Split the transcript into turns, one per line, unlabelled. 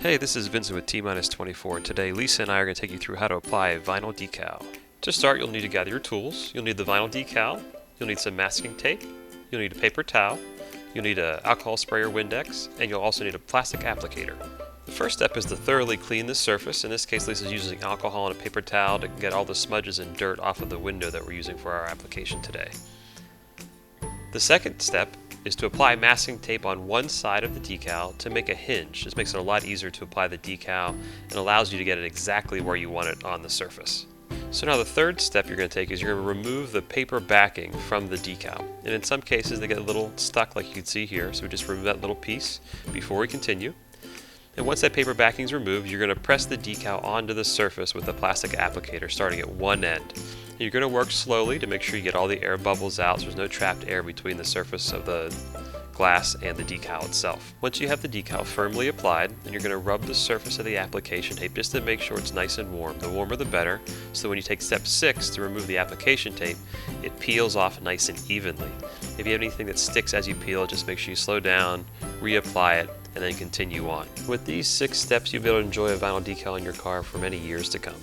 Hey, this is Vincent with T-24. Today, Lisa and I are going to take you through how to apply a vinyl decal. To start, you'll need to gather your tools. You'll need the vinyl decal, you'll need some masking tape, you'll need a paper towel, you'll need an alcohol spray or Windex, and you'll also need a plastic applicator. The first step is to thoroughly clean the surface. In this case, Lisa's using alcohol and a paper towel to get all the smudges and dirt off of the window that we're using for our application today. The second step is to apply masking tape on one side of the decal to make a hinge. This makes it a lot easier to apply the decal and allows you to get it exactly where you want it on the surface. So now the third step you're going to take is you're going to remove the paper backing from the decal. And in some cases they get a little stuck like you can see here, so we just remove that little piece before we continue. And once that paper backing is removed, you're going to press the decal onto the surface with a plastic applicator starting at one end. And you're going to work slowly to make sure you get all the air bubbles out so there's no trapped air between the surface of the glass and the decal itself. Once you have the decal firmly applied, then you're going to rub the surface of the application tape just to make sure it's nice and warm. The warmer the better, so when you take step 6 to remove the application tape, it peels off nice and evenly. If you have anything that sticks as you peel, just make sure you slow down, reapply it, and then continue on. With these 6 steps, you'll be able to enjoy a vinyl decal in your car for many years to come.